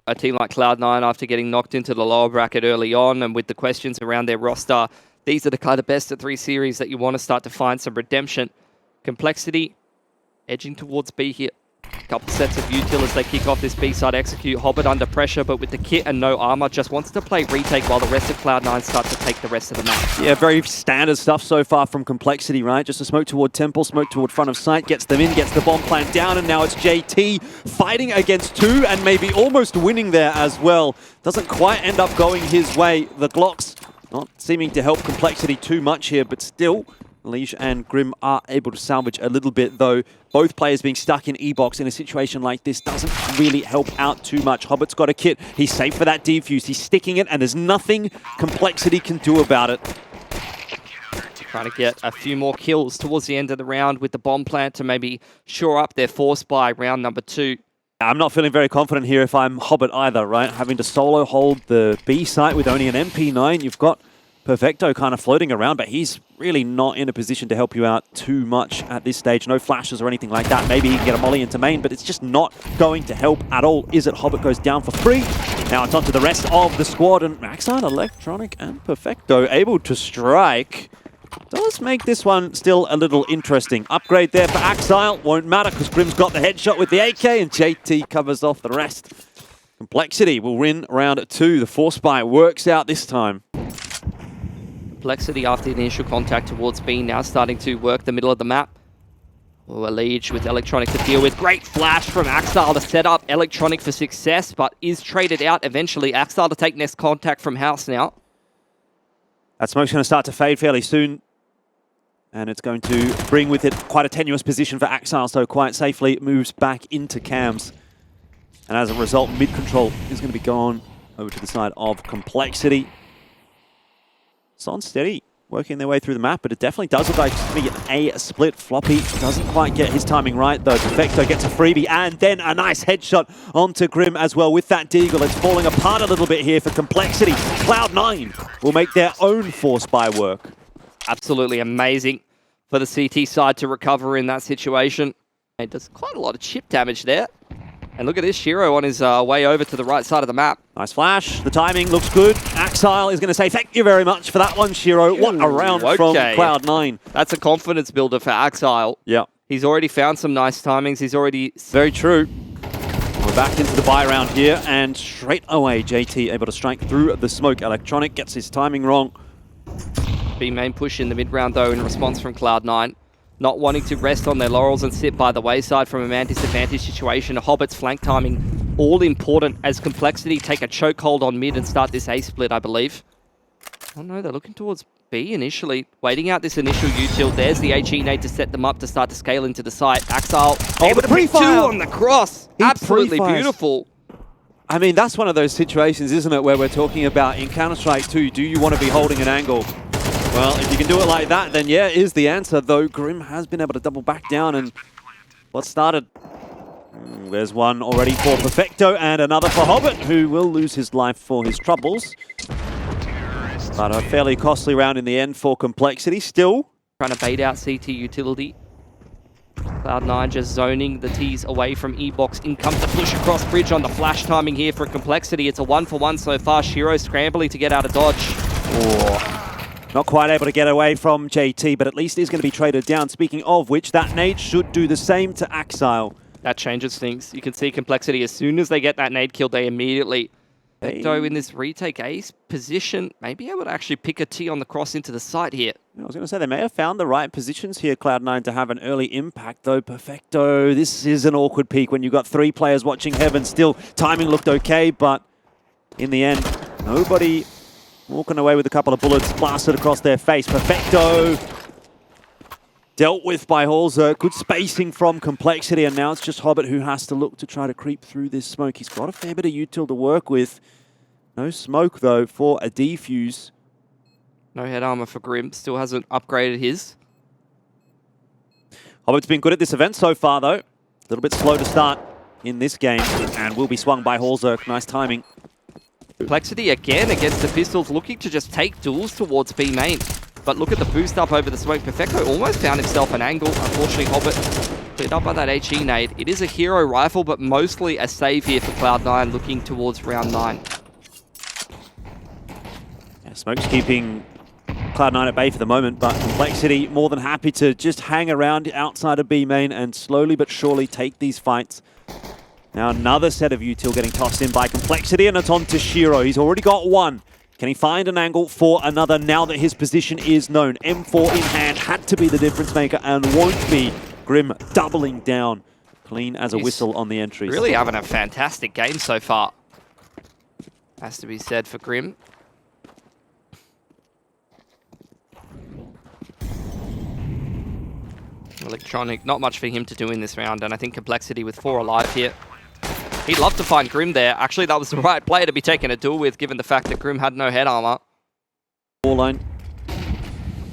A team like Cloud9, after getting knocked into the lower bracket early on, and with the questions around their roster, these are the kind of best of 3 series that you want to start to find some redemption. Complexity edging towards B here. Couple sets of util as they kick off this B side execute. Hobbit under pressure, but with the kit and no armor, just wants to play retake while the rest of Cloud9 start to take the rest of the map. Yeah, very standard stuff so far from Complexity, right? Just a smoke toward Temple, smoke toward front of sight, gets them in, gets the bomb plant down, and now it's JT fighting against 2 and maybe almost winning there as well. Doesn't quite end up going his way. The Glocks not seeming to help Complexity too much here, but still, Leash and Grim are able to salvage a little bit, though both players being stuck in E-Box in a situation like this doesn't really help out too much. Hobbit's got a kit. He's safe for that defuse. He's sticking it, and there's nothing Complexity can do about it. Trying to get a few more kills towards the end of the round with the bomb plant to maybe shore up their force by round number 2. I'm not feeling very confident here if I'm Hobbit either, right? Having to solo hold the B site with only an MP9, you've got Perfecto kind of floating around, but he's really not in a position to help you out too much at this stage. No flashes or anything like that. Maybe he can get a molly into main, but it's just not going to help at all, is it? Hobbit goes down for free. Now it's on to the rest of the squad, and Maxine, Electronic, and Perfecto able to strike. Does make this one still a little interesting. Upgrade there for Axile. Won't matter because Grim's got the headshot with the AK, and JT covers off the rest. Complexity will win round 2. The force buy works out this time. Complexity after the initial contact towards B, now starting to work the middle of the map. Oh, a Liege with Electronic to deal with. Great flash from Axile to set up Electronic for success, but is traded out eventually. Axile to take next contact from House now. That smoke's going to start to fade fairly soon. And it's going to bring with it quite a tenuous position for Axile, so quite safely moves back into cams. And as a result, mid-control is going to be gone over to the side of Complexity. It's on steady, working their way through the map, but it definitely does look like it's going to get a split. Floppy doesn't quite get his timing right, though. Perfecto gets a freebie, and then a nice headshot onto Grim as well with that deagle. It's falling apart a little bit here for Complexity. Cloud9 will make their own force buy work. Absolutely amazing for the CT side to recover in that situation. It does quite a lot of chip damage there. And look at this, Shiro on his way over to the right side of the map. Nice flash. The timing looks good. Axile is going to say thank you very much for that one, Shiro. What a round from Cloud9. That's a confidence builder for Axile. Yeah. He's already found some nice timings. He's already... Very true. We're back into the buy round here, and straight away, JT able to strike through the smoke. Electronic gets his timing wrong. B main push in the mid-round, though, in response from Cloud9. Not wanting to rest on their laurels and sit by the wayside from a man disadvantage situation. Hobbit's flank timing, all important as Complexity take a chokehold on mid and start this A split, I believe. Oh no, they're looking towards B initially, waiting out this initial util. There's the HE nade to set them up to start to scale into the site. Axile able to pick 2 on the cross. Absolutely beautiful. I mean, that's one of those situations, isn't it, where we're talking about in Counter-Strike 2, do you want to be holding an angle? Well, if you can do it like that, then yeah, is the answer, though Grim has been able to double back down, and what started? There's one already for Perfecto, and another for Hobbit, who will lose his life for his troubles. But a fairly costly round in the end for Complexity, still. Trying to bait out CT utility. Cloud9 just zoning the T's away from E-Box. In comes the push across bridge on the flash timing here for Complexity. It's a 1-for-1 so far. Shiro scrambling to get out of dodge. Oh. Not quite able to get away from JT, but at least is going to be traded down. Speaking of which, that nade should do the same to Axile. That changes things. You can see Complexity, as soon as they get that nade kill, they immediately... Perfecto in this retake ace position, may be able to actually pick a T on the cross into the site here. I was going to say, they may have found the right positions here, Cloud9, to have an early impact, though. Perfecto, this is an awkward peak when you've got 3 players watching Heaven. Still, timing looked okay, but in the end, nobody... walking away with a couple of bullets blasted across their face. Perfecto dealt with by Halzer. Good spacing from Complexity, and now it's just Hobbit who has to look to try to creep through this smoke. He's got a fair bit of util to work with. No smoke, though, for a defuse. No head armor for Grim. Still hasn't upgraded his. Hobbit's been good at this event so far, though. A little bit slow to start in this game, and will be swung by Halzer. Nice timing. Complexity again against the pistols, looking to just take duels towards B main. But look at the boost up over the smoke. Perfecto almost found himself an angle. Unfortunately, Hobbit Cleared up by that HE nade. It is a hero rifle, but mostly a save here for Cloud9, looking towards round 9. Yeah, Smoke's keeping Cloud9 at bay for the moment, but Complexity more than happy to just hang around outside of B main and slowly but surely take these fights. Now another set of util getting tossed in by Complexity, and it's on to Shiro. He's already got one. Can he find an angle for another now that his position is known? M4 in hand had to be the difference maker and won't be. Grim doubling down. Clean as a whistle on the entries. Really having a fantastic game so far. Has to be said for Grim. Electronic, not much for him to do in this round, and I think Complexity with 4 alive here. He'd love to find Grim there. Actually, that was the right player to be taking a duel with, given the fact that Grim had no head armor. Ball line.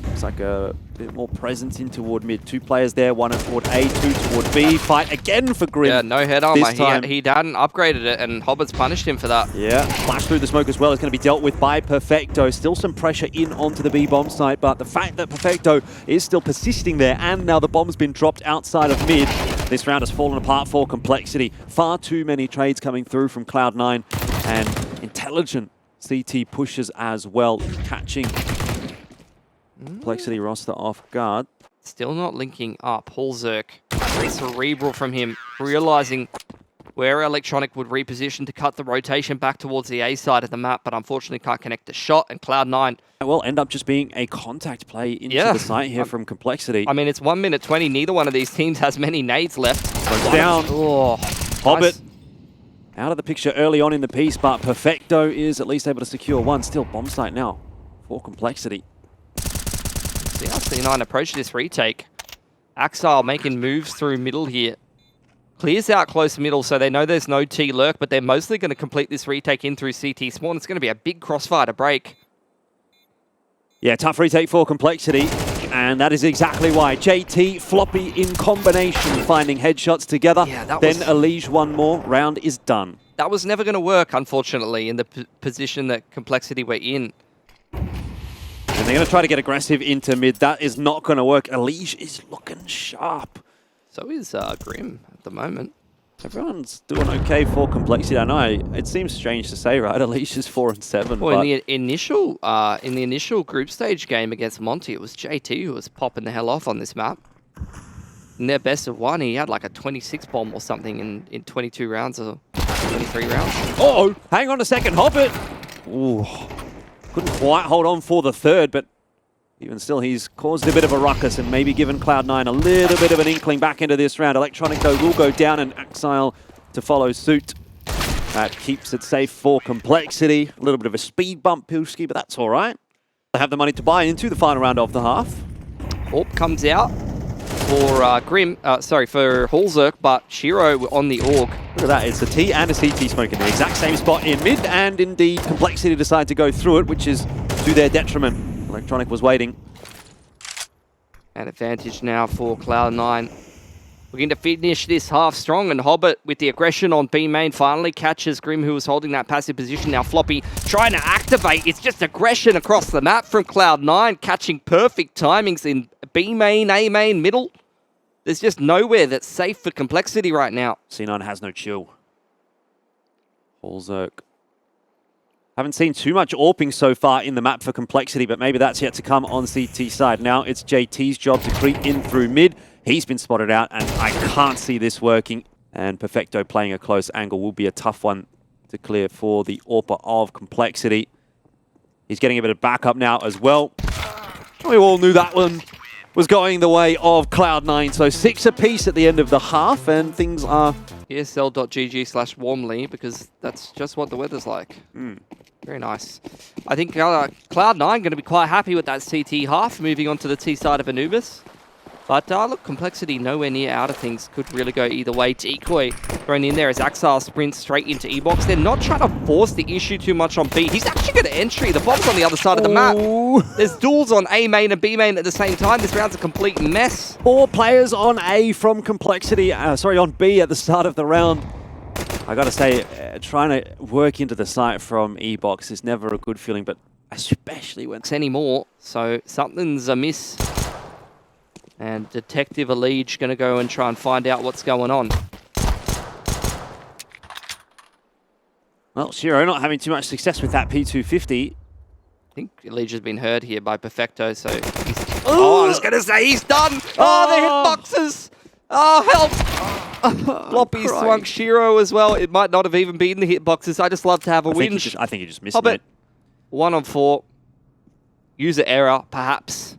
Looks like a bit more presence in toward mid. 2 players there, 1 toward A, 2 toward B. Fight again for Grim. Yeah, no head armor. This time. He hadn't upgraded it, and Hobbit's punished him for that. Yeah, flash through the smoke as well is going to be dealt with by Perfecto. Still some pressure in onto the B bomb site, but the fact that Perfecto is still persisting there, and now the bomb's been dropped outside of mid, this round has fallen apart for Complexity. Far too many trades coming through from Cloud9, and intelligent CT pushes as well, catching Complexity roster off guard. Still not linking up. Holzerk, very cerebral from him, realizing where Electronic would reposition to cut the rotation back towards the A side of the map, but unfortunately can't connect the shot, and Cloud9 will end up just being a contact play into the site here from Complexity. I mean, it's 1 minute 20. Neither one of these teams has many nades left. Goes down. Oh, Hobbit nice. Out of the picture early on in the piece, but Perfecto is at least able to secure one. Still bomb site now for Complexity. See how C9 approach this retake. Axile making moves through middle here. Clears out close middle, so they know there's no T lurk, but they're mostly going to complete this retake in through CT spawn. It's going to be a big crossfire to break. Yeah, tough retake for Complexity, and that is exactly why. JT, Floppy in combination, finding headshots together. Yeah, then Elige one more. Round is done. That was never going to work, unfortunately, in the position that Complexity were in. And they're going to try to get aggressive into mid. That is not going to work. Elige is looking sharp. So is Grim at the moment. Everyone's doing okay for Complexity. I know it seems strange to say, right? Elige is 4-7. Well, in the initial group stage game against Monty, it was JT who was popping the hell off on this map. In their best of 1, he had like a 26 bomb or something in 22 rounds or 23 rounds. Oh, hang on a second, Hobbit. Ooh, couldn't quite hold on for the third, but even still, he's caused a bit of a ruckus and maybe given Cloud9 a little bit of an inkling back into this round. Electronic, though, will go down and Axile to follow suit. That keeps it safe for Complexity. A little bit of a speed bump, Pilski, but that's all right. They have the money to buy into the final round of the half. Orp comes out for for Holzerk, but Shiro on the AUG. Look at that, it's a T and a CT smoke in the exact same spot in mid, and indeed Complexity decide to go through it, which is to their detriment. Electronic was waiting. An advantage now for Cloud9. We're going to finish this half strong, and Hobbit with the aggression on B main finally catches Grim, who was holding that passive position. Now Floppy trying to activate. It's just aggression across the map from Cloud9, catching perfect timings in B main, A main, middle. There's just nowhere that's safe for Complexity right now. C9 has no chill. Holzerk. Haven't seen too much AWPing so far in the map for Complexity, but maybe that's yet to come on CT side. Now it's JT's job to creep in through mid. He's been spotted out, and I can't see this working. And Perfecto playing a close angle will be a tough one to clear for the AWPer of Complexity. He's getting a bit of backup now as well. We all knew that one was going the way of Cloud9. So 6 apiece at the end of the half, and things are... ESL.gg/warmly, because that's just what the weather's like. Very nice. I think Cloud9 going to be quite happy with that CT half, moving on to the T side of Anubis. But look, Complexity nowhere near out of things. Could really go either way. Decoy thrown in there as Axile sprints straight into E-Box. They're not trying to force the issue too much on B. He's actually going to entry. The bomb's on the other side of the map. There's duels on A main and B main at the same time. This round's a complete mess. 4 players on A from Complexity. On B at the start of the round. I gotta say, trying to work into the site from E-Box is never a good feeling, but especially when... Anymore, so something's amiss. And Detective ELIGUE going to go and try and find out what's going on. Well, Shiro not having too much success with that P250. I think ELIGUE has been heard here by Perfecto, so he's... Oh, I was going to say he's done! Oh, the hitboxes! Oh, help! Floppy swung Shiro as well. It might not have even been the hitboxes. I just love to have a win. I think you just missed Hobbit, it. 1 on 4. User error, perhaps.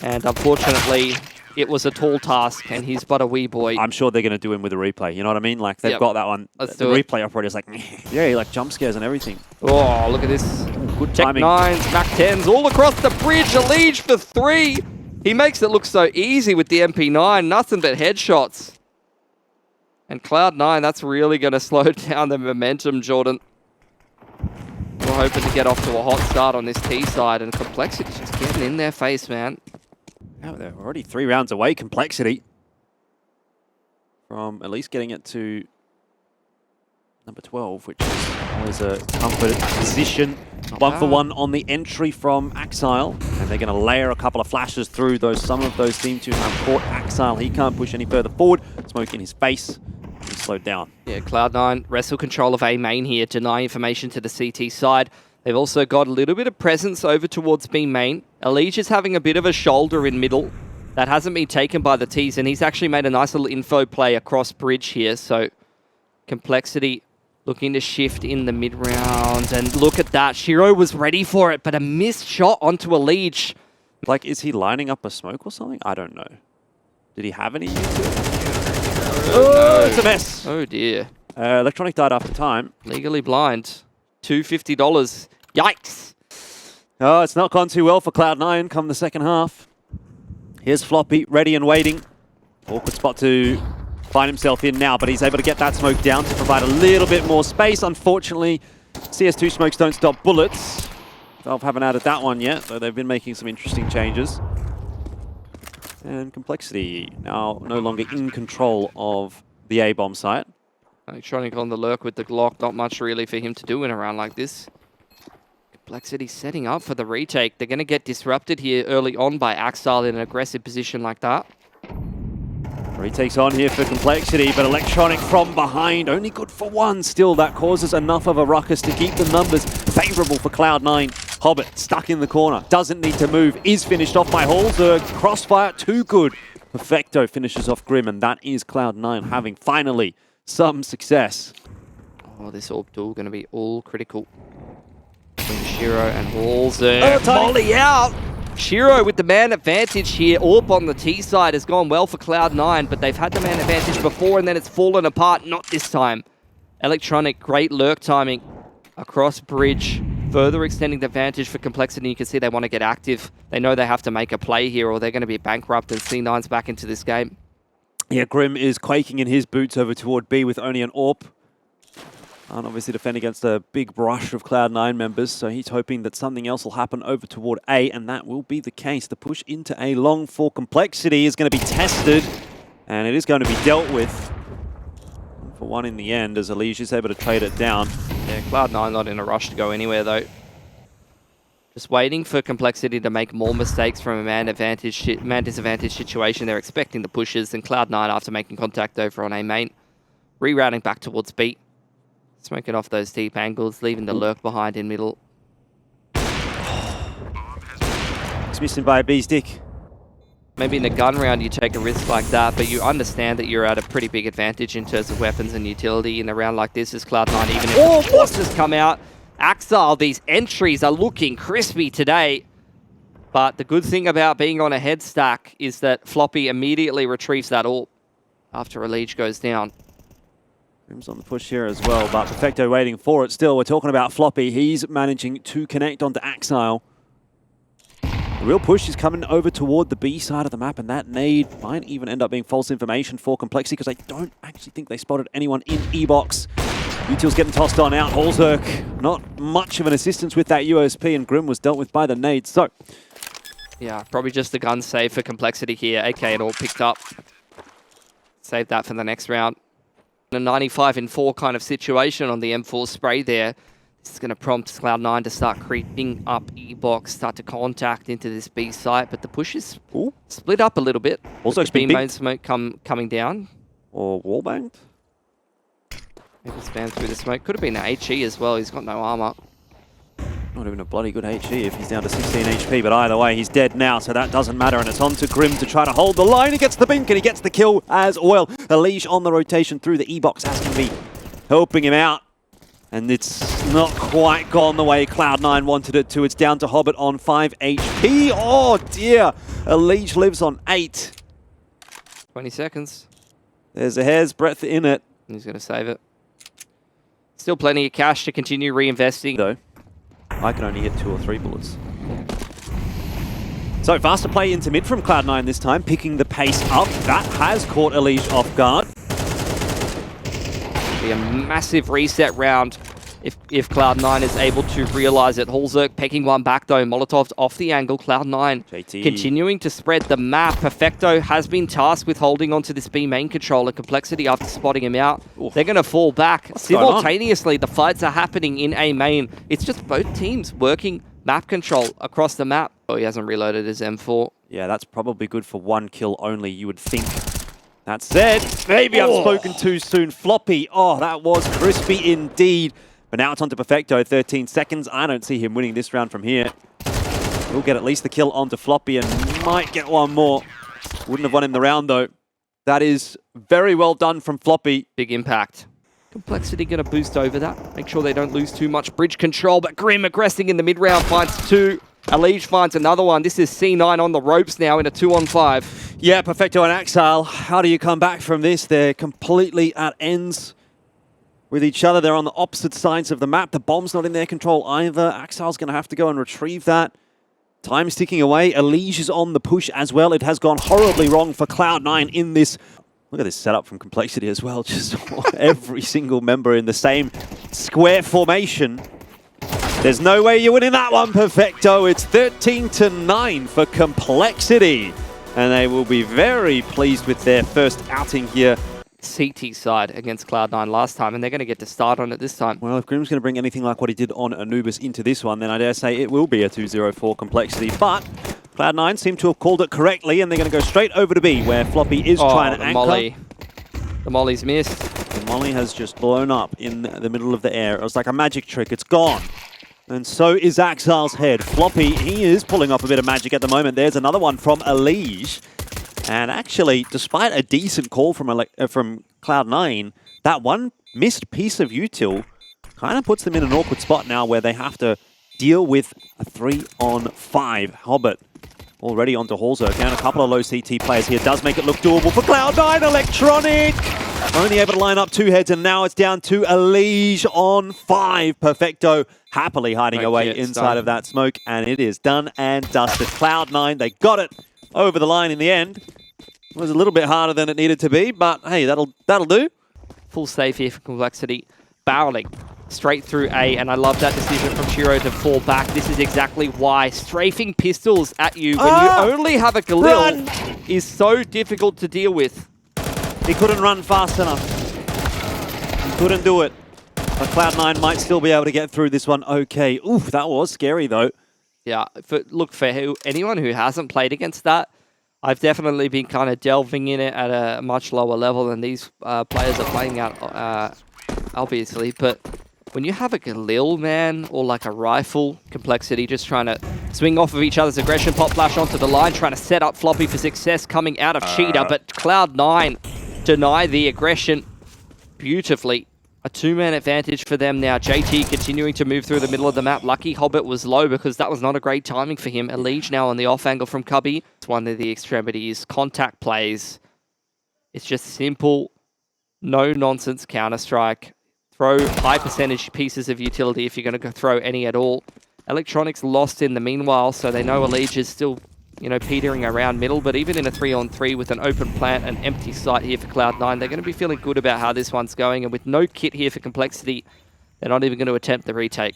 And unfortunately, it was a tall task, and he's but a wee boy. I'm sure they're going to do him with a replay. You know what I mean? Like, they've got that one. Let's the do it. replay operator's like, yeah, like jump scares and everything. Oh, look at this. Good Tech timing. 9s, Mac 10s, all across the bridge. ELIGUE for 3. He makes it look so easy with the MP9. Nothing but headshots. And Cloud9, that's really going to slow down the momentum, Jordan. We're hoping to get off to a hot start on this T side, and Complexity just getting in their face, man. Now they're already 3 rounds away, Complexity. From at least getting it to number 12, which is always a comfort position. 1 for 1 on the entry from Axile. And they're going to layer a couple of flashes through those. Some of those team to have caught Axile. He can't push any further forward. Smoke in his face. He's slowed down. Yeah, Cloud9 wrestle control of A main here, deny information to the CT side. They've also got a little bit of presence over towards B main. ELIGUE is having a bit of a shoulder in middle. That hasn't been taken by the T's, and he's actually made a nice little info play across bridge here. So Complexity looking to shift in the mid-round. And look at that. Shiro was ready for it, but a missed shot onto ELIGUE. Like, is he lining up a smoke or something? I don't know. Did he have any use to it? Oh, it's a mess. Oh, dear. Electronic died after time. Legally blind. $250. Yikes. Oh, it's not gone too well for Cloud9 come the second half. Here's Floppy, ready and waiting. Awkward spot to find himself in now, but he's able to get that smoke down to provide a little bit more space. Unfortunately, CS2 smokes don't stop bullets. Valve haven't added that one yet, though they've been making some interesting changes. And Complexity now no longer in control of the A-bomb site. Electronic on the lurk with the Glock. Not much really for him to do in a round like this. Complexity setting up for the retake. They're going to get disrupted here early on by Axile in an aggressive position like that. Retake's on here for Complexity, but Electronic from behind, only good for 1. Still, that causes enough of a ruckus to keep the numbers favorable for Cloud9. Hobbit stuck in the corner, doesn't need to move, is finished off by Halzerg. Crossfire, too good. Perfecto finishes off Grim, and that is Cloud9 having finally some success. Oh, this AWP duel going to be all critical. Between Shiro and Halzerg. Molly out! Shiro with the man advantage here. AWP on the T side has gone well for Cloud9, but they've had the man advantage before, and then it's fallen apart. Not this time. Electronic, great lurk timing across bridge. Further extending the advantage for Complexity. You can see they want to get active. They know they have to make a play here or they're going to be bankrupt, and C9's back into this game. Yeah, Grim is quaking in his boots over toward B with only an AWP. And obviously defend against a big brush of Cloud9 members, so he's hoping that something else will happen over toward A, and that will be the case. The push into A long for Complexity is going to be tested, and it is going to be dealt with. For 1 in the end, as ELIGUE is able to trade it down. Yeah, Cloud9 not in a rush to go anywhere, though. Just waiting for Complexity to make more mistakes from a man disadvantage situation. They're expecting the pushes, and Cloud9, after making contact over on A main, rerouting back towards B. Smoking off those deep angles, leaving the lurk behind in middle. It's missing by a B's dick. Maybe in the gun round you take a risk like that, but you understand that you're at a pretty big advantage in terms of weapons and utility in a round like this as Cloud9, even if the forces come out. Axile, these entries are looking crispy today. But the good thing about being on a head stack is that Floppy immediately retrieves that AWP after ELIGUE goes down. Grim's on the push here as well, but Perfecto waiting for it. Still, we're talking about Floppy. He's managing to connect onto Axile. The real push is coming over toward the B side of the map, and that nade might even end up being false information for Complexity because I don't actually think they spotted anyone in E-box. Util's getting tossed on out. Halzerg, not much of an assistance with that USP, and Grim was dealt with by the nade. So, yeah, probably just the gun save for Complexity here. AK and all picked up. Save that for the next round. A 95 in 4 kind of situation on the M4 spray there. This is going to prompt Cloud9 to start creeping up E-box, start to contact into this B site, but the push is split up a little bit. Also, B main smoke coming down. Or wallbanged? Maybe spam through the smoke. Could have been an HE as well. He's got no armor. Not even a bloody good HE if he's down to 16 HP, but either way, he's dead now, so that doesn't matter, and it's on to Grim to try to hold the line. He gets the bink, and he gets the kill as well. ELISA on the rotation through the E-box, as can be helping him out. And it's not quite gone the way Cloud9 wanted it to. It's down to Hobbit on 5 HP. Oh dear, ELISA lives on 8. 20 seconds. There's a hair's breadth in it. He's going to save it. Still plenty of cash to continue reinvesting. Though, I can only hit 2 or 3 bullets. So faster play into mid from Cloud9 this time, picking the pace up. That has caught ELISA off guard. Be a massive reset round if Cloud9 is able to realize it. Hulzerk pecking one back though. Molotov off the angle. Cloud9 JT continuing to spread the map. Perfecto has been tasked with holding onto this B main controller. Complexity after spotting him out. Oof. They're going to fall back. What's simultaneously, the fights are happening in A main. It's just both teams working map control across the map. Oh, he hasn't reloaded his M4. Yeah, that's probably good for 1 kill only, you would think. That said, maybe I've spoken too soon. Floppy, oh, that was crispy indeed. But now it's on to Perfecto, 13 seconds. I don't see him winning this round from here. We'll get at least the kill onto Floppy and might get one more. Wouldn't have won in the round though. That is very well done from Floppy. Big impact. Complexity going to boost over that. Make sure they don't lose too much bridge control. But Grim aggressing in the mid-round finds 2. ELISA finds another one. This is C9 on the ropes now in a 2-on-5. Yeah, Perfecto and Axile. How do you come back from this? They're completely at ends with each other. They're on the opposite sides of the map. The bomb's not in their control either. Axile's going to have to go and retrieve that. Time's ticking away. ELISA's on the push as well. It has gone horribly wrong for Cloud9 in this. Look at this setup from Complexity as well. Just every single member in the same square formation. There's no way you're winning that one, Perfecto. It's 13-9 for Complexity. And they will be very pleased with their first outing here. CT side against Cloud9 last time, and they're going to get to start on it this time. Well, if Grim's going to bring anything like what he did on Anubis into this one, then I dare say it will be a 2-0 for Complexity. But Cloud9 seem to have called it correctly, and they're going to go straight over to B, where Floppy is trying to anchor. Molly. The Molly's missed. The Molly has just blown up in the middle of the air. It was like a magic trick. It's gone. And so is Axile's head. Floppy, he is pulling off a bit of magic at the moment. There's another one from ELISA. And actually, despite a decent call from Cloud9, that one missed piece of util kind of puts them in an awkward spot now where they have to deal with a 3-on-5. Hobbit already onto Hulzerk, and a couple of low CT players here does make it look doable for Cloud9. Electronic only able to line up 2 heads, and now it's down to ELISA on 5. Perfecto happily hiding away inside of that smoke, and it is done and dusted. Cloud9, they got it over the line in the end. It was a little bit harder than it needed to be, but hey, that'll do. Full save here for Complexity. Barreling straight through A, and I love that decision from Shiro to fall back. This is exactly why strafing pistols at you when you only have a Galil is so difficult to deal with. He couldn't run fast enough. He couldn't do it. But Cloud9 might still be able to get through this one okay. Oof, that was scary though. Yeah, look, for anyone who hasn't played against that, I've definitely been kind of delving in it at a much lower level than these players are playing at, obviously. But when you have a Galil, man, or like a rifle, Complexity just trying to swing off of each other's aggression, pop flash onto the line, trying to set up Floppy for success coming out of Cheetah, but Cloud9 deny the aggression beautifully. A 2-man advantage for them now. JT continuing to move through the middle of the map. Lucky Hobbit was low because that was not a great timing for him. ELISA now on the off angle from Cubby. It's one of the extremities. Contact plays. It's just simple, no-nonsense Counter-Strike. Throw high percentage pieces of utility if you're going to go throw any at all. Electronics lost in the meanwhile, so they know ELISA is still, you know, petering around middle, but even in a 3-on-3 with an open plant and empty site here for Cloud9, they're going to be feeling good about how this one's going, and with no kit here for Complexity, they're not even going to attempt the retake.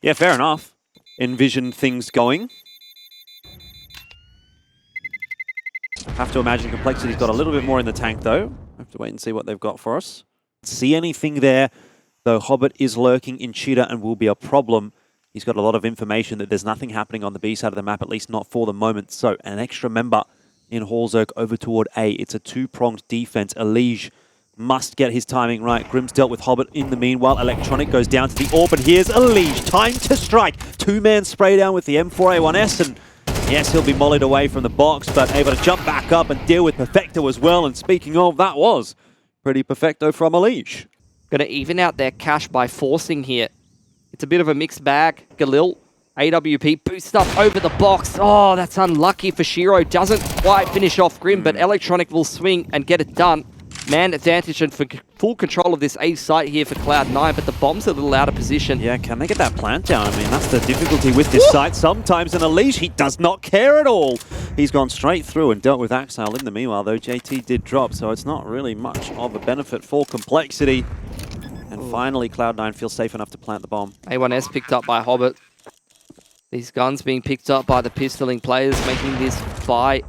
Yeah, fair enough. Envision things going. I have to imagine Complexity's got a little bit more in the tank, though. I have to wait and see what they've got for us. See anything there. though Hobbit is lurking in Cheetah and will be a problem. He's got a lot of information that there's nothing happening on the B side of the map, at least not for the moment. So an extra member in Horzerk over toward A. It's a two-pronged defense. ELISA must get his timing right. Grim's dealt with Hobbit in the meanwhile. Electronic goes down to the orb, and here's ELISA. Time to strike. Two-man spray down with the M4A1S, and yes, he'll be mollied away from the box, but able to jump back up and deal with Perfecto as well. And speaking of, that was pretty Perfecto from ELISA. Going to even out their cash by forcing here. It's a bit of a mixed bag. Galil, AWP, boost up over the box. Oh, that's unlucky for Shiro. Doesn't quite finish off Grim, but Electronic will swing and get it done. Man advantage and for full control of this A site here for Cloud9, but the bomb's a little out of position. Yeah, can they get that plant down? I mean, that's the difficulty with this site. Sometimes in ELISA, he does not care at all. He's gone straight through and dealt with Axile in the meanwhile, though JT did drop, so it's not really much of a benefit for Complexity. And finally, Cloud9 feels safe enough to plant the bomb. A1S picked up by Hobbit. These guns being picked up by the pistoling players, making this fight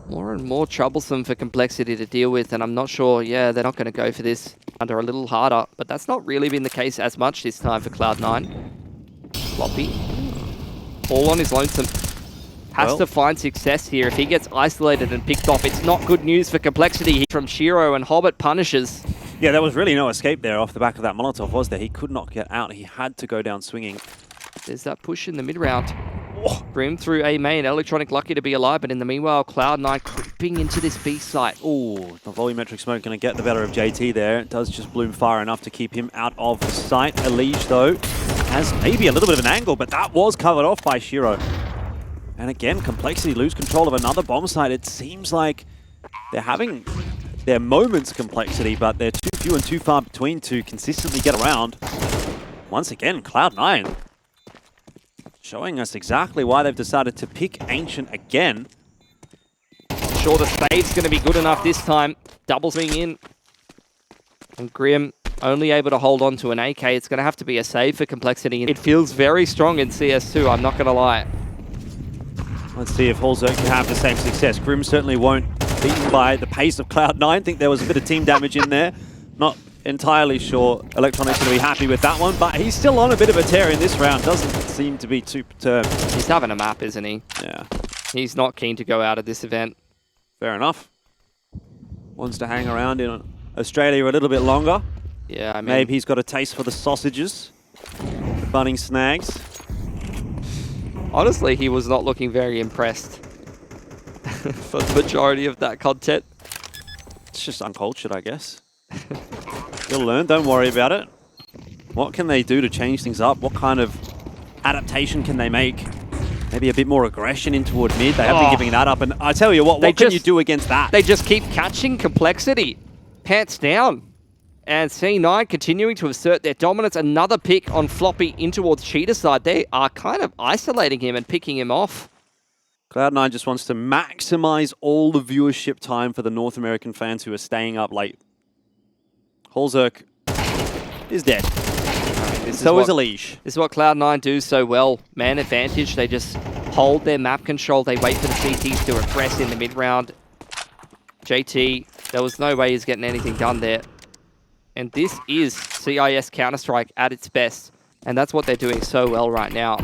more and more troublesome for Complexity to deal with. And I'm not sure, yeah, they're not going to go for this under a little harder. But that's not really been the case as much this time for Cloud9. Floppy. All on his lonesome. Has to find success here. If he gets isolated and picked off, it's not good news for Complexity. From Shiro, and Hobbit punishes. Yeah, there was really no escape there off the back of that Molotov, was there? He could not get out. He had to go down swinging. There's that push in the mid-round. Grim through A main. Electronic lucky to be alive, but in the meanwhile, Cloud9 creeping into this B site. Oh, the volumetric smoke going to get the better of JT there. It does just bloom far enough to keep him out of sight. ELISA, though, has maybe a little bit of an angle, but that was covered off by Shiro. And again, Complexity lose control of another bomb site. It seems like they're having their moments, Complexity, but they're too few and too far between to consistently get around. Once again, Cloud9 showing us exactly why they've decided to pick Ancient again. Sure, the save's going to be good enough this time. Double swing in. And Grim only able to hold on to an AK. It's going to have to be a save for Complexity. It feels very strong in CS2, I'm not going to lie. Let's see if Horzerk can have the same success. Grim certainly won't beaten by the pace of Cloud9. I think there was a bit of team damage in there. Not entirely sure Electronic's going to be happy with that one, but he's still on a bit of a tear in this round. Doesn't seem to be too perturbed. He's having a map, isn't he? Yeah. He's not keen to go out of this event. Fair enough. Wants to hang around in Australia a little bit longer. Yeah, I mean... Maybe he's got a taste for the sausages, the bunning snags. Honestly, he was not looking very impressed for the majority of that content. It's just uncultured, I guess. You'll learn, don't worry about it. What can they do to change things up? What kind of adaptation can they make? Maybe a bit more aggression in toward mid. They have been giving that up, and I tell you what can you do against that? They just keep catching Complexity. Pants down. And C9 continuing to assert their dominance. Another pick on Floppy in towards Cheetah side. They are kind of isolating him and picking him off. Cloud9 just wants to maximize all the viewership time for the North American fans who are staying up late. Horzerk is dead. So is ELISA. This is what Cloud9 do so well. Man advantage. They just hold their map control. They wait for the CTs to repress in the mid-round. JT, there was no way he's getting anything done there. And this is CIS Counter-Strike at its best. And that's what they're doing so well right now.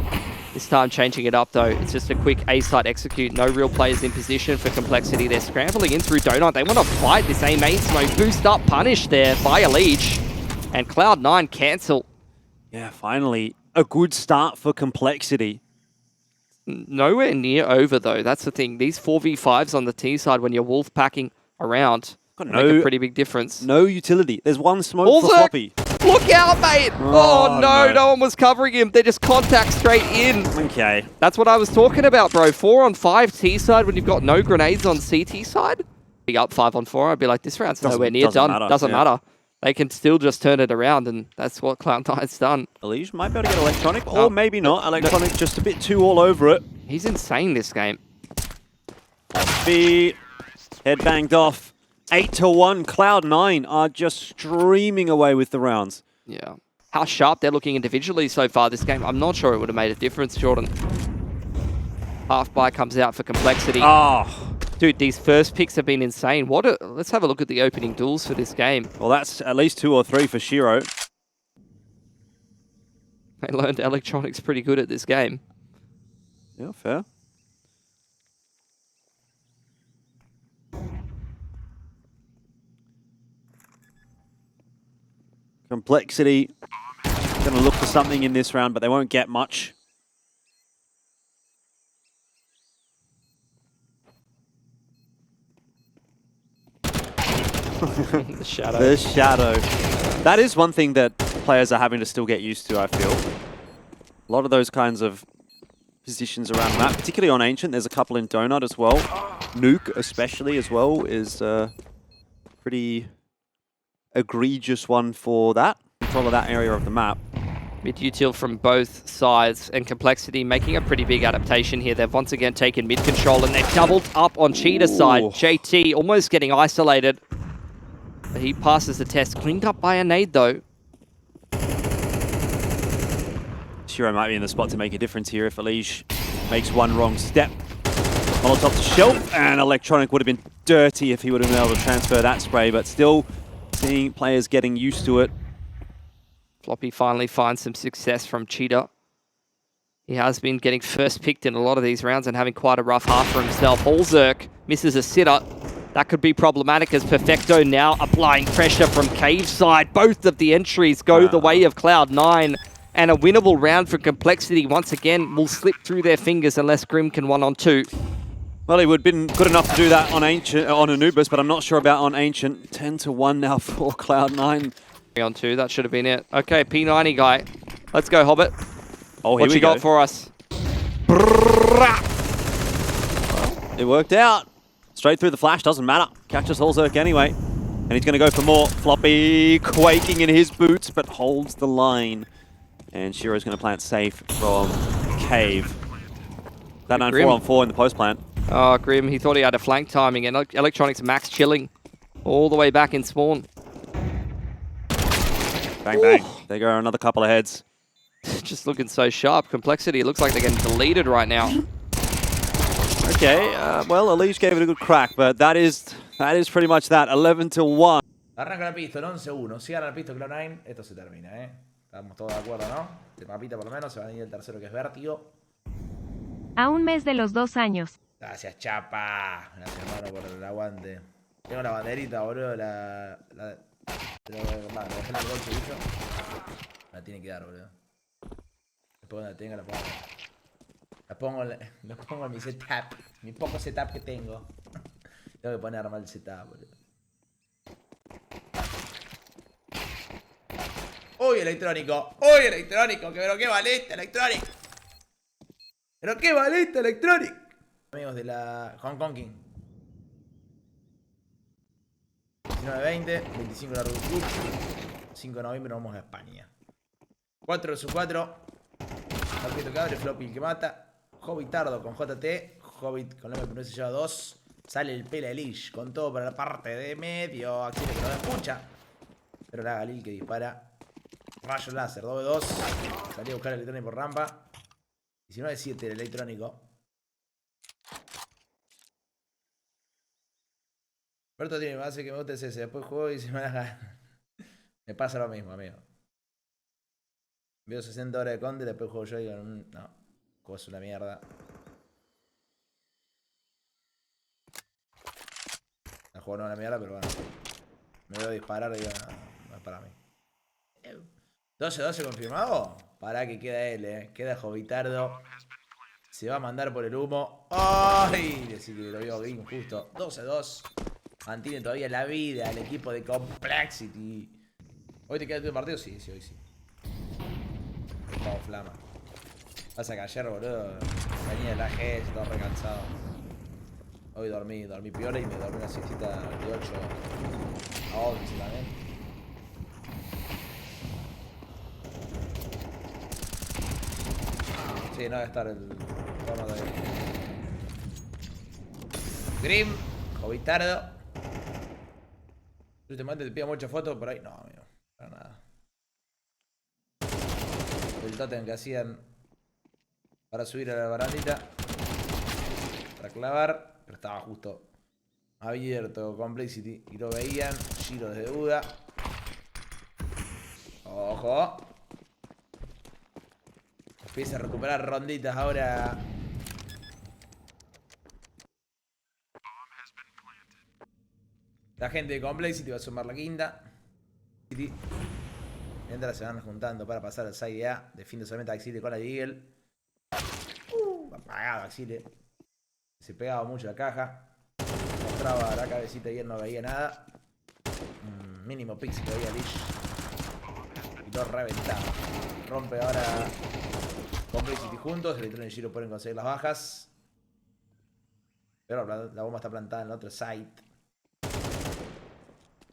This time changing it up though. It's just a quick A-site execute. No real players in position for Complexity. They're scrambling in through Donut. They want to fight this A-main smoke. Boost up punish there by ELISA. And Cloud9 cancel. Yeah, finally a good start for Complexity. Nowhere near over though. That's the thing. These 4v5s on the T side when you're wolf packing around make a pretty big difference. No utility. There's one smoke for Floppy. Look out, mate! Oh, no one was covering him. They just contact straight in. Okay. That's what I was talking about, bro. 4 on 5 T side when you've got no grenades on CT side. Be up 5 on 4. I'd be like, this round's nowhere near done. Doesn't matter. They can still just turn it around, and that's what Cloud9's done. ELISA might be able to get Electronic, or maybe not. Electronic just a bit too all over it. He's insane this game. Feet, head banged off. 8-1. Cloud9 are just streaming away with the rounds. Yeah. How sharp they're looking individually so far this game, I'm not sure it would have made a difference, Jordan. Half buy comes out for Complexity. Dude, these first picks have been insane. Let's have a look at the opening duels for this game. Well, that's at least 2 or 3 for Shiro. They learned electronics pretty good at this game. Yeah, fair. Complexity going to look for something in this round, but they won't get much. The shadow. The shadow. That is one thing that players are having to still get used to, I feel. A lot of those kinds of positions around the map, particularly on Ancient. There's a couple in Donut as well. Nuke especially as well is a pretty egregious one for that. Control of that area of the map. Mid-util from both sides, and Complexity making a pretty big adaptation here. They've once again taken mid-control, and they're doubled up on Cheetah's side. JT almost getting isolated. But he passes the test. Cleaned up by a nade, though. Shiro might be in the spot to make a difference here if ELISA makes one wrong step. Molotov to shelf, and Electronic would have been dirty if he would have been able to transfer that spray, but still seeing players getting used to it. Floppy finally finds some success from Cheetah. He has been getting first picked in a lot of these rounds and having quite a rough half for himself. Allzerk misses a sitter. That could be problematic as Perfecto now applying pressure from Cave side. Both of the entries go the way of Cloud9. And a winnable round for Complexity once again will slip through their fingers unless Grim can 1-on-2. Well, he would have been good enough to do that on Ancient, on Anubis, but I'm not sure about on Ancient. 10-1 now for Cloud9. 3-on-2, that should have been it. Okay, P90 guy. Let's go, Hobbit. Oh, here what we you go. got for us? It worked out. Straight through the flash, doesn't matter. Catches Allzerk anyway. And he's going to go for more. Floppy quaking in his boots, but holds the line. And Shiro's going to plant safe from Cave. That 9-4-on-4 in the post plant. Oh, Grim, he thought he had a flank timing, and Electronics max chilling all the way back in spawn. Bang, bang. There go another couple of heads. Just looking so sharp. Complexity, it looks like they're getting deleted right now. Okay, well, ELISA gave it a good crack, but that is pretty much that. 11-1. Arranca la pista, 11-1. Si gana la pista Cloud9, esto se termina, ¿eh? Estamos todos de acuerdo, ¿no? Este mapita por lo menos se va a ir el tercero, que es Vértigo. A un mes de los 2 años. Gracias, Chapa. Gracias, hermano, por el aguante. Tengo la banderita, boludo. La dejé en el bolso, ¿viste? La tiene que dar, boludo. Después cuando la tenga, la pongo en mi setup. Mi poco setup que tengo. Tengo que poner mal el setup, boludo. ¡Uy, electrónico! ¡Uy, electrónico! ¡Pero qué balista, electrónico! ¡Pero qué balista, electrónico! Amigos de la Hong Kong King. 19-20, 25 la Rubik, 5 de noviembre vamos a España. 4 vs 4. Marquito Cabre, Floppy el que mata. Hobbit Tardo con JT. Hobbit con la MP1 se lleva 2. Sale el FIRELEAGUE con todo para la parte de medio. Acción que no lo escucha. Pero la Galil que dispara. Rayo láser, 2v2. Salí a buscar el electrónico por rampa. 19-7 el electrónico. Berto tiene base que me gusta ese. Después juego y se me da. Me pasa lo mismo, amigo. Veo 60 horas de Conde, después juego yo y digo, no, juego es una mierda. El juego no es una mierda, pero bueno. Me veo disparar y digo, no es para mí. 12-12 confirmado. Pará que queda él, Queda Jovitardo. Se va a mandar por el humo. ¡Ay! Decir que lo vio injusto. 12-2. Mantiene todavía la vida el equipo de Complexity. ¿Hoy te queda tu partido? Sí, hoy sí. Vamos, flama. Pasa que ayer, boludo, venía de la G, todo recansado. Hoy dormí piola y me dormí una siestita de 8 a 11 también. Sí, no debe estar el tono de Grim, Jovitardo. Últimamente te pido muchas fotos por ahí. No, amigo, para nada. El tótem que hacían para subir a la barandita, para clavar, pero estaba justo abierto Complexity y lo veían. Giro desde duda. Ojo. Empieza a recuperar ronditas ahora. La gente de Complexity va a sumar la quinta. Mientras se van juntando para pasar al side A. Defiende solamente a Axile con la de Eagle. Apagado Axile. Se pegaba mucho la caja. Mostraba la cabecita y él no veía nada. Mínimo pixel que veía Lish. Y lo reventaba. Rompe ahora Complexity juntos. Electron y Giro pueden conseguir las bajas. Pero la bomba está plantada en el otro side.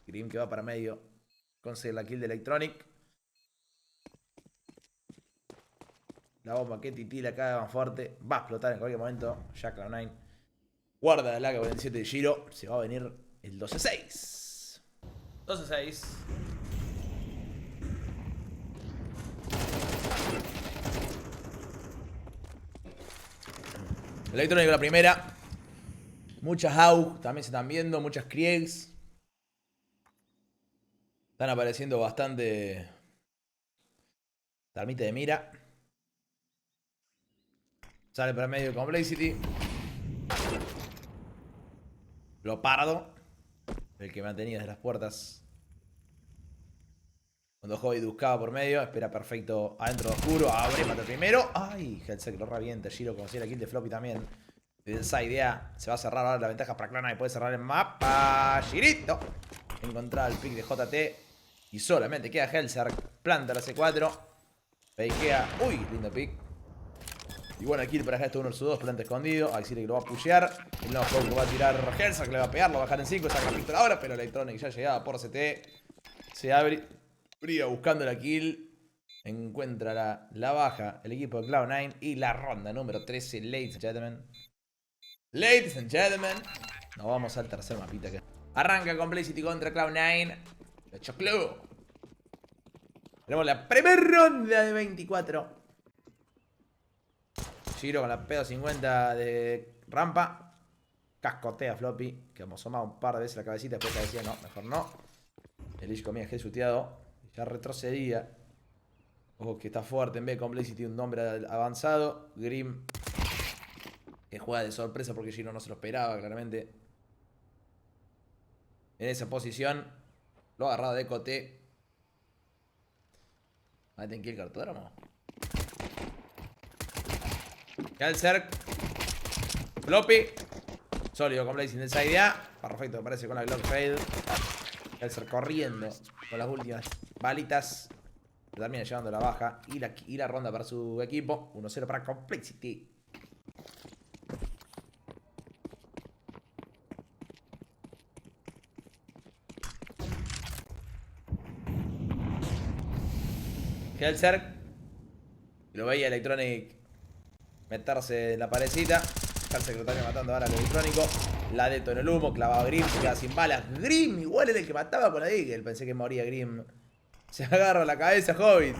Grim que va para medio. Consigue la kill de Electronic. La bomba que titila cada más fuerte. Va a explotar en cualquier momento. Ya Cloud9 guarda la laga 47 de Giro. Se va a venir el 12-6. 12-6. Electronic la primera. Muchas AUG también se están viendo. Muchas Kriegs. Están apareciendo bastante termite de mira. Sale para medio Complexity. Lopardo. El que mantenía desde las puertas. Cuando Hobbit buscaba por medio. Espera perfecto adentro de oscuro. Abre, mata primero. Ay, Hellsec lo revienta. Giro consigue la kill de Floppy también. Desde el side A se va a cerrar ahora la ventaja para Cloud9. Puede cerrar el mapa. Girito. Encontrar el pick de JT. Y solamente queda Hellsec. Planta la C4. Fakea. Uy, lindo pick. Y buena kill para esto 1 vs 2. Planta escondido. Axile que lo va a pushear. El no lo va a tirar Hellsec. Le va a pegar. Lo va a bajar en 5. Saca la pistola ahora. Pero Electronic ya llegaba por CT. Se abre. Fría buscando la kill. Encuentra la baja. El equipo de Cloud9. Y la ronda número 13. Ladies and gentlemen. Ladies and gentlemen. Nos vamos al tercer mapita. Que arranca Complexity contra Cloud9. Lo chocló. Tenemos la primera ronda de 24. Giro con la P250 de rampa. Cascotea Floppy. Que hemos asomado un par de veces la cabecita. Después decía no, mejor no. El Ish comía headshooteado. Ya retrocedía. Ojo que está fuerte en B. Complexity, un nombre avanzado. Grim. Que juega de sorpresa porque Giro no se lo esperaba, claramente. En esa posición. Lo ha agarrado de Coté. Maten kill cartódromo. Hellsec. Floppy. Sólido Complexity en el side A. Perfecto, me parece con la Glock Fade. Hellsec corriendo con las últimas balitas. Termina llevando la baja. Y la ronda para su equipo. 1-0 para Complexity. Hellsec. Lo veía Electronic meterse en la parecita. Hellsec lo está matando ahora al electrónico. La deto en el humo, clavado a Grim, se queda sin balas. Grim igual era el que mataba con la Eagle. Pensé que moría Grim. Se agarra la cabeza Hobbit.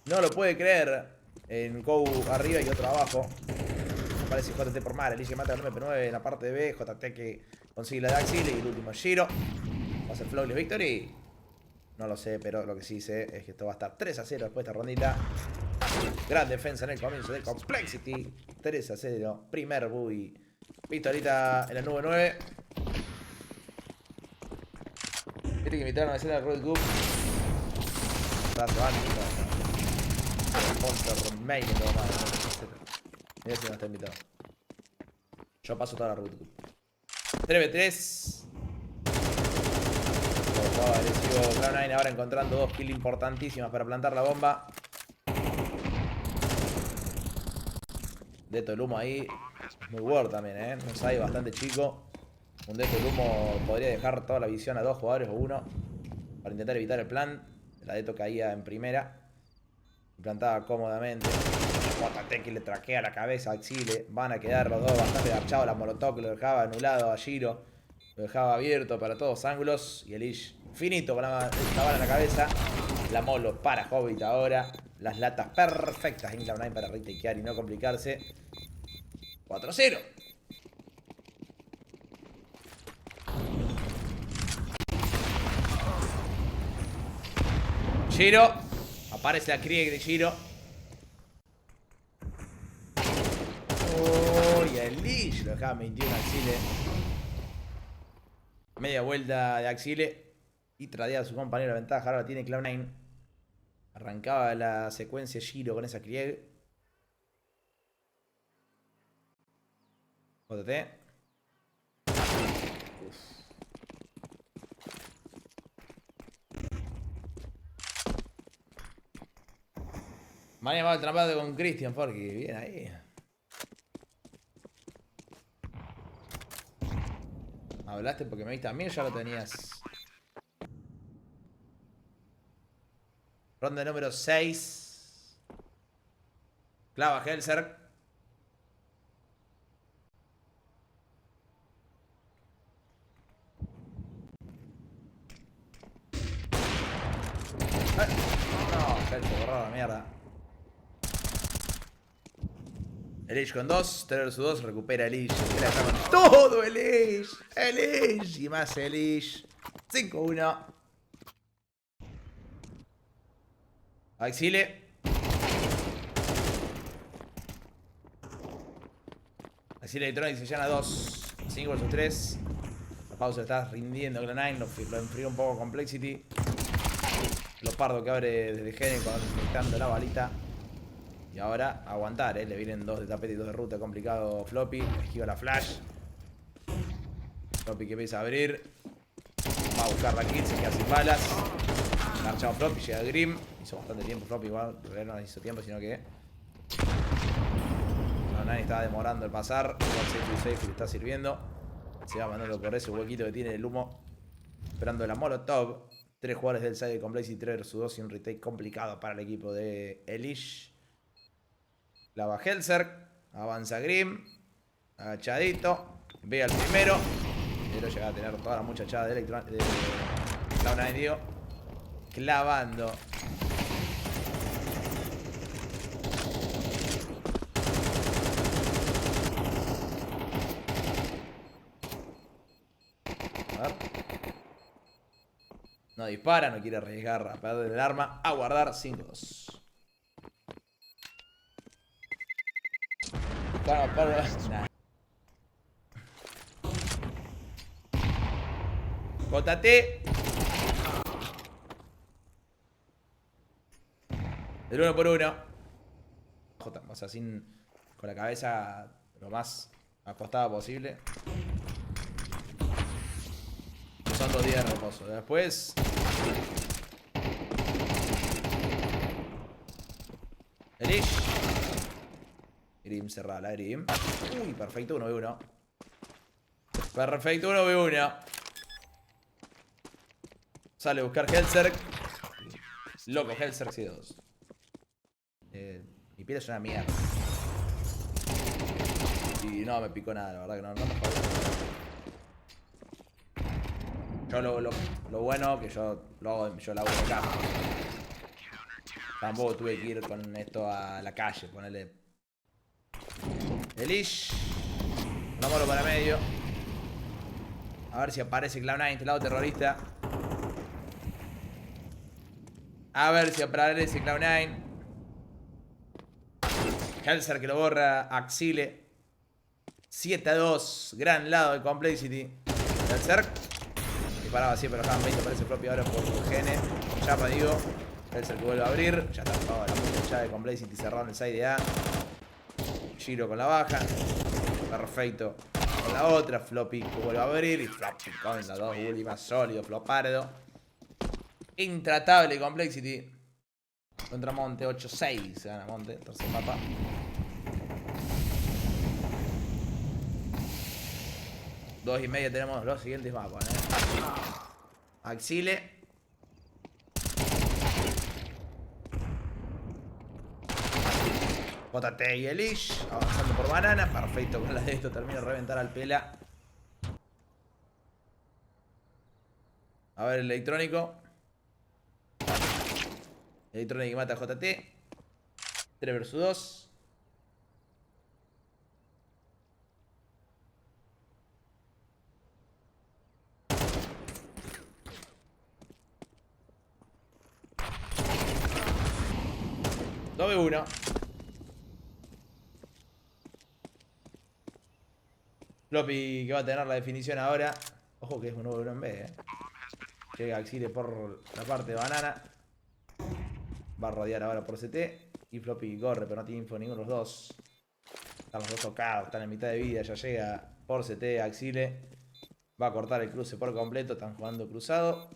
No lo puede creer. En Kou arriba y otro abajo. Aparece JT por mar. Elige mata al MP9 en la parte de B. JT que consigue la de Axile. Y el último Giro. Va a ser Flawless Victory. No lo sé, pero lo que sí sé es que esto va a estar 3-0 después de esta rondita. Gran defensa en el comienzo de Complexity. 3-0. Primer buy. Pistolita en la nube 9. Viste que invitaron a hacer el Road Cup. Tanto antes. Monster Main y todo más. Mira si no está invitado. Yo paso toda la Road Cup. 3v3. Agresivo Cloud9 ahora encontrando 2 kills importantísimas para plantar la bomba. Deto el humo ahí. Muy Word también, un side bastante chico. Un Deto el humo podría dejar toda la visión a 2 jugadores o 1. Para intentar evitar el plan. La Deto caía en primera. Plantaba cómodamente. JT que le traquea la cabeza a Axile. Van a quedar los dos bastante garchados. La Molotov que lo dejaba anulado a Giro. Lo dejaba abierto para todos ángulos. Y el Ish finito con la bala en la cabeza. La Molo para Hobbit ahora. Las latas perfectas en Cloud9 para retakear y no complicarse. 4-0. Giro. Aparece la Krieg de Giro. Uy, el Lich lo dejaba 21 Axile. Media vuelta de Axile. Y tradeaba a su compañero la ventaja. Ahora tiene Cloud9. Arrancaba la secuencia Giro con esa Krieg. JT. Me han llamado el trampado con Christian Forky. Bien ahí. Hablaste porque me viste a mí o ya lo tenías. Ronda número 6. Clava Hellser. No, Hellser borrado la mierda. Elish con 2, 3 vs 2, recupera Elish. Todo Elish. Elish y más Elish. 5-1. Axile. Axile Electronic se llama 2. 5 vs 3. La pausa está rindiendo Cloud9. Lo enfrió un poco Complexity. Lo pardo que abre desde Gene cuando está conectando la balita. Y ahora aguantar, le vienen 2 de tapete y 2 de ruta. Complicado Floppy. Esquiva la flash. Floppy que empieza a abrir. Va a buscar la kill, se queda sin balas. Marchado Floppy, llega Grim. Hizo bastante tiempo Floppy, igual. En realidad no hizo tiempo, sino que Cloud9 estaba demorando el pasar. Igual safe le está sirviendo. Se va mandando por ese huequito que tiene el humo. Esperando la Molotov. 3 jugadores del side de Complexity, 3 vs 2 y un retake complicado para el equipo de Elish. Clava Hellser. Avanza Grim. Agachadito. Ve al primero. Pero llega a tener toda la muchachada de Cloud9, digo. Clavando. A ver. No dispara, no quiere arriesgar a perder el arma. A guardar 5-2. Nah. JT. El 1 por 1. O sea, con la cabeza lo más acostada posible. Son 2 días de reposo. Después Elish. Grim cerrada la Grim. Uy, perfecto 1v1. Perfecto 1v1. Sale a buscar Hellser. Loco, Hellser C2. Mi piel es una mierda. Y no me picó nada, la verdad que no me jodió. Yo lo bueno que yo lo hago de acá. Tampoco tuve que ir con esto a la calle, ponerle. Elish. Vámonos para medio. A ver si aparece Cloud9, este lado terrorista. A ver si aparece Cloud9. Hellser que lo borra. Axile. 7-2. Gran lado de Complexity. Hellser. Disparaba siempre, lo dejaban 20. Parece propio ahora por Gene. Chapa, digo. Hellser que vuelve a abrir. Ya está tapado la muchacha de Complexity cerrado en el side de A. Giro con la baja. Perfecto. Con la otra. Floppy que vuelve a abrir. Y Floppy con las 2 últimas. Sólido. Flopardo. Intratable Complexity. Contra Monte. 8-6. Se gana Monte. Tercer mapa. Dos y media tenemos los siguientes mapas, Axile. JT y Elish. Avanzando por banana. Perfecto con la de esto. Termina de reventar al pela. A ver el electrónico. Electrónico que mata a JT. 3 vs 2. Doble 1. Floppy que va a tener la definición ahora. Ojo que es un nuevo en B, Llega Axile por la parte de banana. Va a rodear ahora por CT. Y Floppy corre, pero no tiene info ninguno de los dos. Están los dos tocados, están en mitad de vida. Ya llega por CT Axile. Va a cortar el cruce por completo. Están jugando cruzado.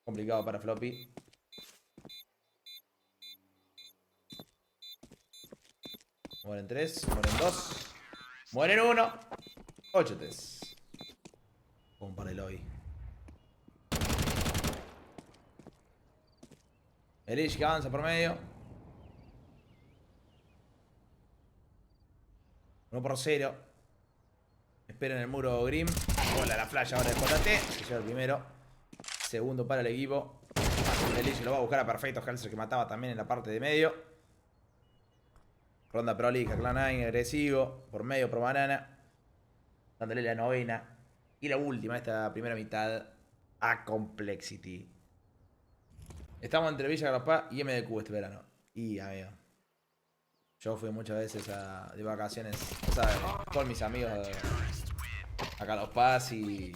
Complicado para Floppy. Mueren 3, mueren 2. Mueren 1. 8-3. Un par de lobby. Elish que avanza por medio. 1-0. Espera en el muro Grim. Bola la flash ahora de JT. Se lleva el primero. Segundo para el equipo. Elish lo va a buscar a perfecto. Helser que mataba también en la parte de medio. Ronda Pro League, Clan 9, agresivo. Por medio, por banana. Dándole la novena. Y la última, esta primera mitad, a Complexity. Estamos entre Villa Grupo A y MDQ este verano. Y, amigo, yo fui muchas veces de vacaciones, ¿sabes? Con mis amigos acá a Los Paz y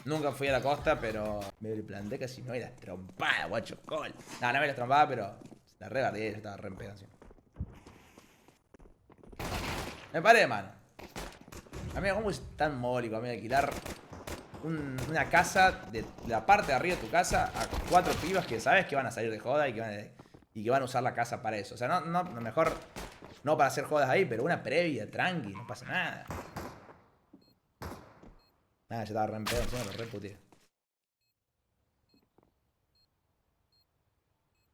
nunca fui a la costa, pero me planté casi no era trompada, guacho, col. No, no me la trompaba, pero la re bardía, yo estaba re en pedo. Me paré de mano. Amigo, ¿cómo es tan mólico, amigo, alquilar una casa de la parte de arriba de tu casa a 4 pibas que sabes que van a salir de joda y que van a usar la casa para eso? O sea, no, mejor no para hacer jodas ahí, pero una previa, tranqui, no pasa nada. Nada, ya estaba re en pedo, encima lo re puteé.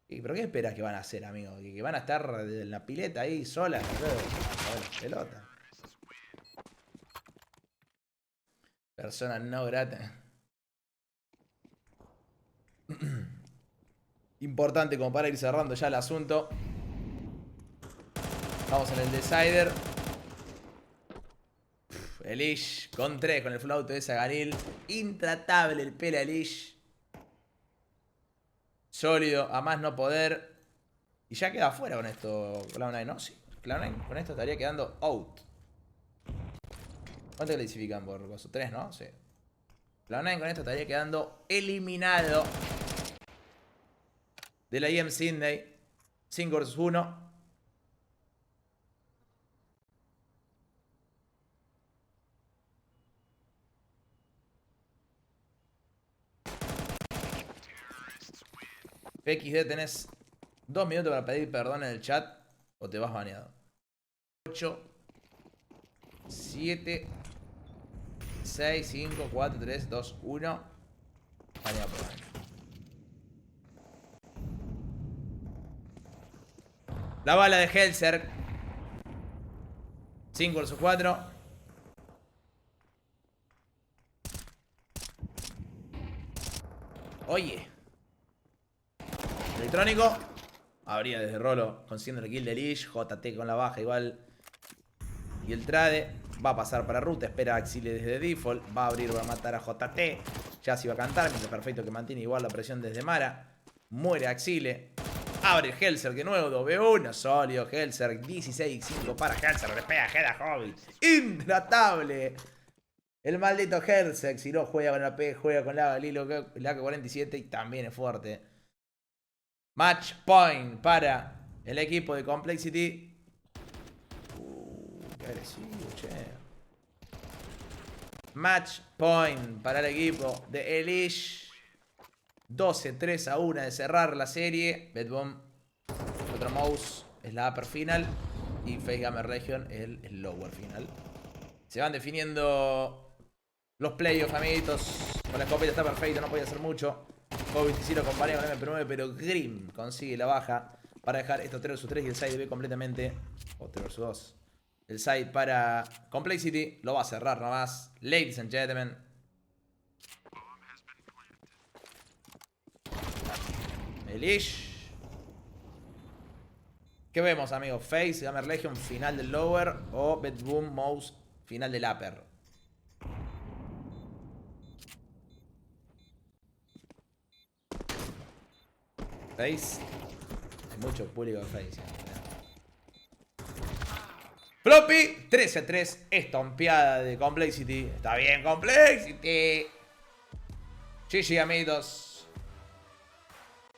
¿Pero qué esperas que van a hacer, amigo? ¿Que van a estar en la pileta ahí solas? Pelota. Persona no grata. Importante como para ir cerrando ya el asunto. Vamos en el decider. Elish con 3 con el full auto de Zaganil. Intratable el pela Elish. Sólido, a más no poder. Y ya queda afuera con esto Cloud9, ¿no? Sí, Cloud9 con esto estaría quedando out. ¿Cuánto clasifican por coso? 3, ¿no? Sí. Cloud9 con esto estaría quedando eliminado de la IEM Sydney. 5 vs 1. PXD, tenés 2 minutos para pedir perdón en el chat o te vas baneado. 8, 7, 6, 5, 4, 3, 2, 1. Baneado por baño. La bala de Helser. 5 vs 4. Oye. Electrónico. Habría desde Rolo consiguiendo el kill de Lish. JT con la baja igual. Y el trade va a pasar para ruta. Espera a Axile desde default. Va a abrir, va a matar a JT. Ya se iba a cantar. Mientras perfecto que mantiene igual la presión desde Mara. Muere Axile. Abre Helser de nuevo. 2v1. Sólido Helser. 16-5 para Helser. Despega Heda Hobbit. Intratable. El maldito Helser. Si no juega con la P, juega con la AK-47 y también es fuerte. Match point para el equipo de Complexity. Qué agresivo, che. Match point para el equipo de Elish. 12-3-1 de cerrar la serie. Bedbomb, otro mouse, es la upper final. Y Faze GAMERLEGION es el lower final. Se van definiendo los playoffs, amiguitos. Con la escopeta está perfecto, no podía hacer mucho. Vincere lo acompaña con MP9, pero Grim consigue la baja para dejar estos 3 vs 3 y el side B completamente. O 3 vs 2. El side para Complexity lo va a cerrar nomás. Ladies and gentlemen. Elish. ¿Qué vemos, amigos? Faze, GAMERLEGION, final del lower. O Bedboom, Mouse, final del upper. Faze. Hay mucho público de Faze. Floppy, 13-3, estompeada de Complexity. Está bien, Complexity. GG, amigos.